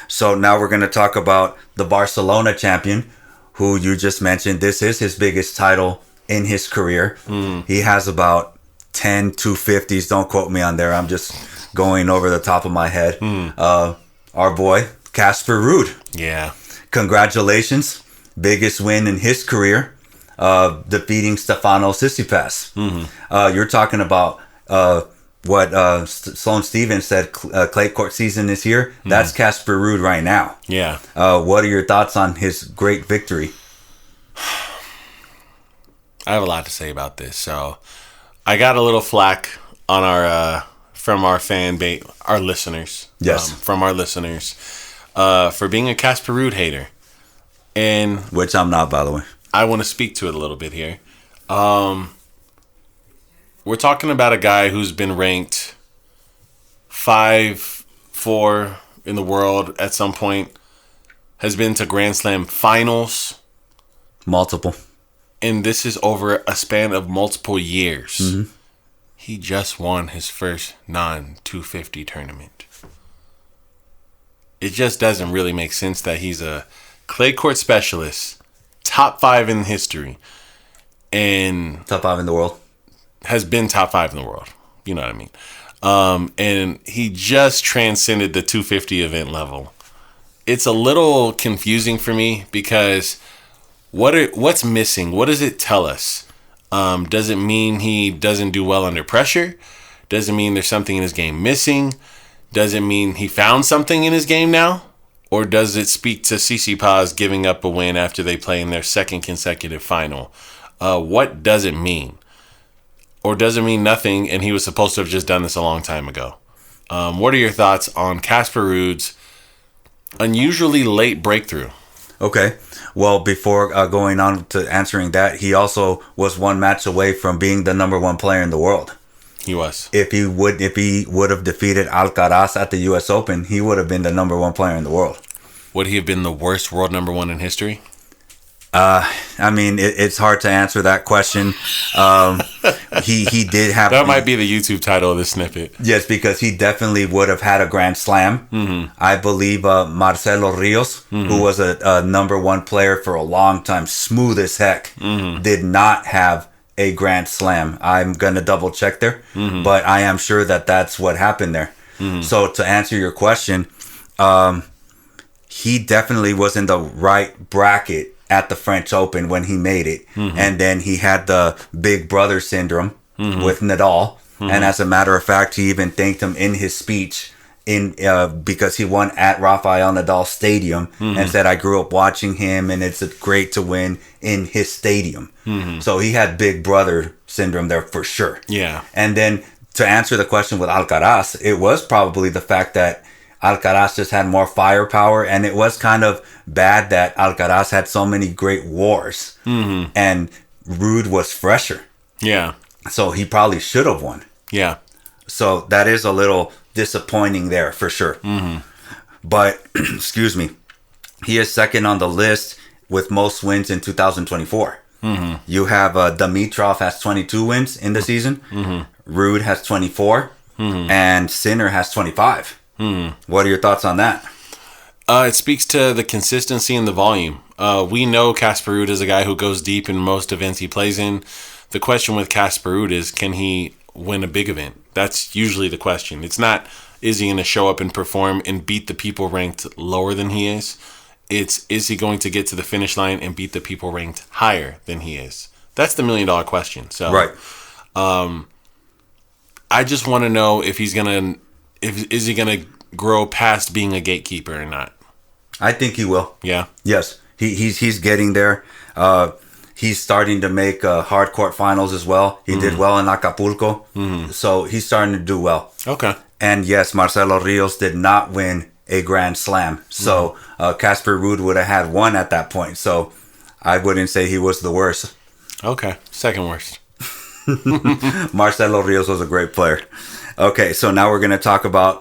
So now we're going to talk about the Barcelona champion, who you just mentioned. This is his biggest title in his career. He has about 10 250s. Don't quote me on there. I'm just going over the top of my head. Our boy, Casper Ruud. Yeah. Congratulations. Biggest win in his career, defeating Stefano Tsitsipas. You're talking about what Sloane Stevens said, clay court season is here. That's Casper Ruud right now. Yeah. What are your thoughts on his great victory? I have a lot to say about this. So I got a little flack on our from our fan base, our listeners. Yes. From our listeners for being a Casper Ruud hater. And which I'm not, by the way. I want to speak to it a little bit here. We're talking about a guy who's been ranked 5-4 in the world at some point, has been to Grand Slam finals. Multiple. And this is over a span of multiple years. He just won his first non-250 tournament. It just doesn't really make sense that he's a clay court specialist, top 5 in history, and top 5 in the world. Has been top 5 in the world. You know what I mean? And he just transcended the 250 event level. It's a little confusing for me because what's missing? What does it tell us? Does it mean he doesn't do well under pressure? Does it mean there's something in his game missing? Does it mean he found something in his game now? Or does it speak to Tsitsipas giving up a win after they play in their second consecutive final? What does it mean? Or does it mean nothing and he was supposed to have just done this a long time ago? What are your thoughts on Casper Ruud's unusually late breakthrough? Okay. Well, before going on to answering that, he also was one match away from being the number 1 player in the world. He was. If he would have defeated Alcaraz at the U.S. Open, he would have been the number 1 player in the world. Would he have been the worst world number 1 in history? I mean, it's hard to answer that question. He did have... That might be the YouTube title of this snippet. Yes, because he definitely would have had a Grand Slam. I believe Marcelo Rios, who was a number 1 player for a long time, smooth as heck, did not have a Grand Slam. I'm going to double check there, but I am sure that that's what happened there. So to answer your question, he definitely was in the right bracket at the French Open when he made it. And then he had the big brother syndrome with Nadal. And as a matter of fact, he even thanked him in his speech because he won at Rafael Nadal Stadium and said, I grew up watching him and it's great to win in his stadium. So he had big brother syndrome there for sure. Yeah. And then to answer the question with Alcaraz, it was probably the fact that Alcaraz just had more firepower, and it was kind of bad that Alcaraz had so many great wars, and Ruud was fresher. Yeah. So he probably should have won. Yeah. So that is a little disappointing there for sure. But, excuse me, he is second on the list with most wins in 2024. You have Dimitrov has 22 wins in the season. Ruud has 24, and Sinner has 25. What are your thoughts on that? It speaks to the consistency and the volume. We know Casper Ruud is a guy who goes deep in most events he plays in. The question with Casper Ruud is, can he win a big event? That's usually the question. It's not, is he going to show up and perform and beat the people ranked lower than he is? It's, is he going to get to the finish line and beat the people ranked higher than he is? That's the $1 million question. So, right. I just want to know if he's going to, is he going to grow past being a gatekeeper or not? I think he will. Yeah. Yes. He's getting there. He's starting to make hard court finals as well. He did well in Acapulco. So he's starting to do well. Okay. And yes, Marcelo Rios did not win a Grand Slam. So Casper Ruud would have had one at that point. So I wouldn't say he was the worst. Okay. Second worst. Marcelo Rios was a great player. Okay, so now we're going to talk about